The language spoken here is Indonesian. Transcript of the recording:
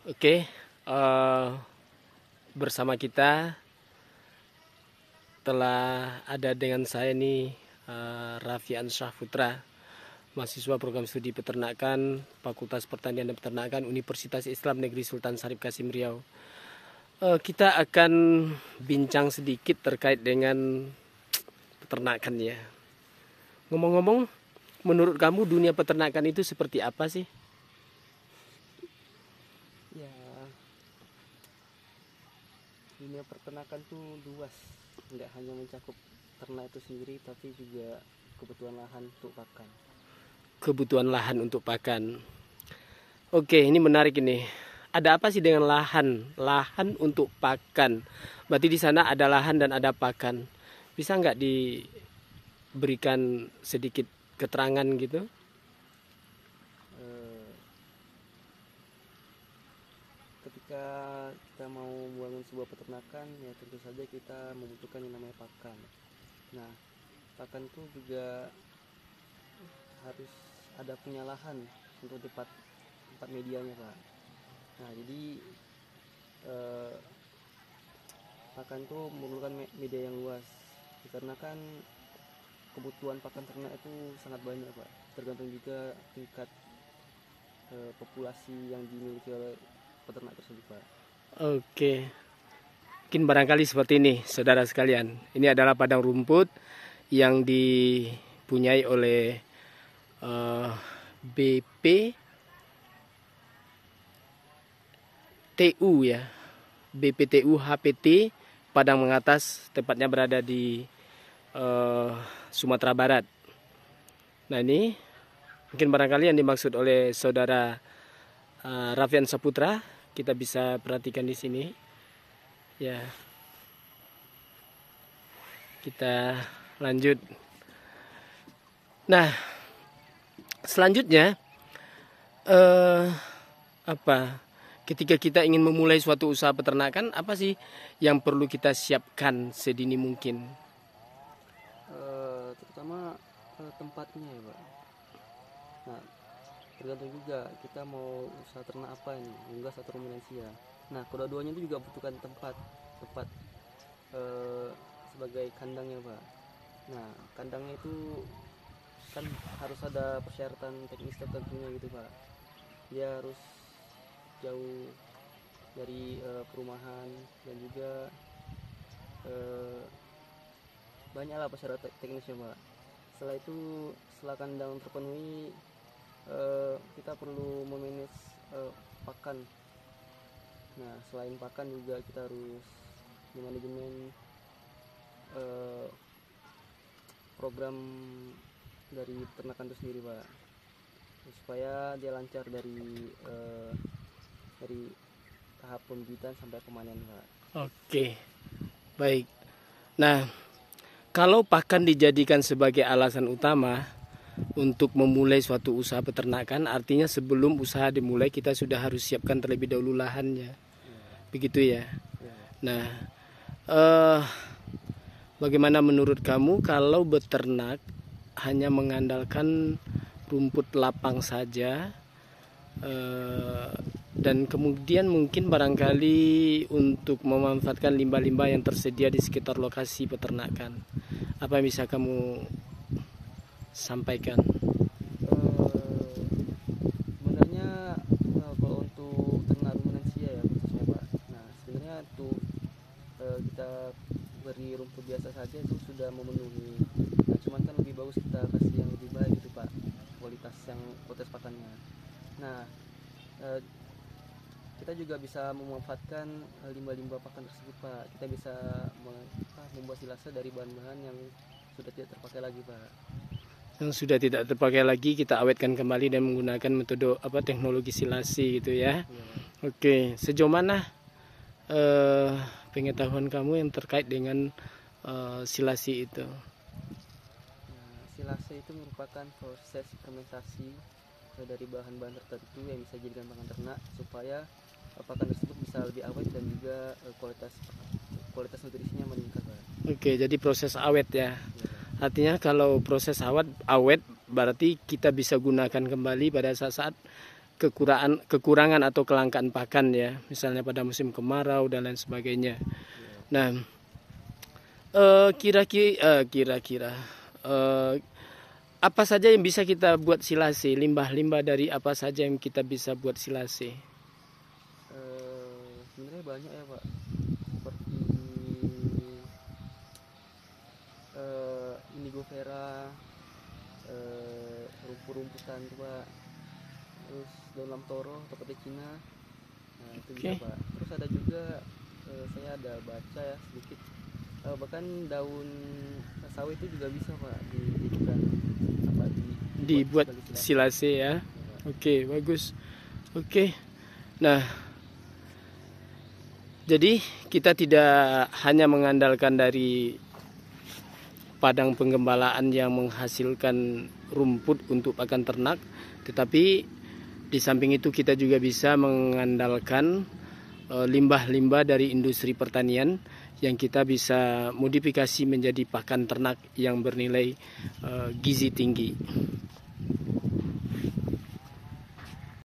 Oke, bersama kita telah ada dengan saya nih Raffi Ansyah Putra, mahasiswa program studi peternakan Fakultas Pertanian dan Peternakan Universitas Islam Negeri Sultan Syarif Kasim Riau. Kita akan bincang sedikit terkait dengan peternakan ya. Ngomong-ngomong, menurut kamu dunia peternakan itu seperti apa sih? Ya, dunia peternakan tuh luas, nggak hanya mencakup ternak itu sendiri, tapi juga kebutuhan lahan untuk pakan. Kebutuhan lahan untuk pakan. Oke, ini menarik ini. Ada apa sih dengan lahan? Lahan untuk pakan. Berarti di sana ada lahan dan ada pakan. Bisa nggak diberikan sedikit keterangan gitu? Ketika kita mau membangun sebuah peternakan, ya tentu saja kita membutuhkan yang namanya pakan. Nah, pakan itu juga harus ada punya lahan untuk tempat medianya, Pak. Nah, jadi pakan itu memerlukan media yang luas, dikarenakan kebutuhan pakan ternak itu sangat banyak, Pak. Tergantung juga tingkat populasi yang dimiliki oleh peternak tersebut, Pak. Oke. Mungkin barangkali seperti ini, saudara sekalian. Ini adalah padang rumput yang dipunyai oleh BPTU ya. BPTU HPT Padang Mengatas, tepatnya berada di Sumatera Barat. Nah, ini mungkin barangkali yang dimaksud oleh saudara Raffi Ansyah Putra, kita bisa perhatikan di sini. Ya. Kita lanjut. Nah, selanjutnya ketika kita ingin memulai suatu usaha peternakan, apa sih yang perlu kita siapkan sedini mungkin? Terutama tempatnya ya, Pak. Nah, tergantung juga kita mau usaha ternak apa ini, unggas atau ruminansia. Nah, kedua-duanya itu juga butuhkan tempat sebagai kandangnya, Pak. Nah, kandangnya itu kan harus ada persyaratan teknis tertentunya gitu, Pak. Dia harus jauh dari perumahan, dan juga banyaklah persyaratan teknisnya, Pak. Setelah itu, setelah kandang terpenuhi, kita perlu memanage pakan. Nah, selain pakan juga kita harus memanajemen program dari peternakan itu sendiri, Pak, supaya dia lancar dari tahap pembibitan sampai pemanen, Pak. Oke, baik. Nah, kalau pakan dijadikan sebagai alasan utama untuk memulai suatu usaha peternakan, artinya sebelum usaha dimulai kita sudah harus siapkan terlebih dahulu lahannya. Begitu ya. Nah, bagaimana menurut kamu kalau beternak hanya mengandalkan rumput lapang saja, dan kemudian mungkin barangkali untuk memanfaatkan limbah-limbah yang tersedia di sekitar lokasi peternakan? Apa yang bisa kamu sampaikan? Sebenarnya kalau untuk ternak ruminansia ya khususnya, Pak. Nah, sebenarnya tuh kita beri rumput biasa saja itu sudah memenuhi. Nah, cuman kan lebih bagus kita kasih yang lebih baik gitu, Pak, kualitas pakannya. Nah, kita juga bisa memanfaatkan limbah-limbah pakan tersebut, Pak. Kita bisa membuat silase dari bahan-bahan yang sudah tidak terpakai lagi, Pak. Yang sudah tidak terpakai lagi kita awetkan kembali dan menggunakan metode teknologi silasi gitu ya. Oke, sejauh mana pengetahuan kamu yang terkait dengan silasi itu? Nah, silase itu merupakan proses fermentasi dari bahan-bahan tertentu yang bisa dijadikan pakan ternak, supaya pakan tersebut bisa lebih awet dan juga kualitas nutrisinya meningkat, Pak. Oke, jadi proses awet ya. Artinya kalau proses awet berarti kita bisa gunakan kembali pada saat kekurangan atau kelangkaan pakan ya, misalnya pada musim kemarau dan lain sebagainya. Nah, kira-kira apa saja yang bisa kita buat silase? Limbah-limbah dari apa saja yang kita bisa buat silase? Sebenarnya banyak ya Pak, seperti indigo vera, rumput-rumputan tuh Pak, terus daun lamtoro atau pete Cina. Nah itu bisa Pak. Terus ada juga saya ada baca ya sedikit, bahkan daun sawi itu juga bisa Pak dijadikan apa dibuat silase ya. Oke, bagus. Oke. Nah, jadi kita tidak hanya mengandalkan dari padang penggembalaan yang menghasilkan rumput untuk pakan ternak, tetapi di samping itu kita juga bisa mengandalkan limbah-limbah dari industri pertanian yang kita bisa modifikasi menjadi pakan ternak yang bernilai gizi tinggi.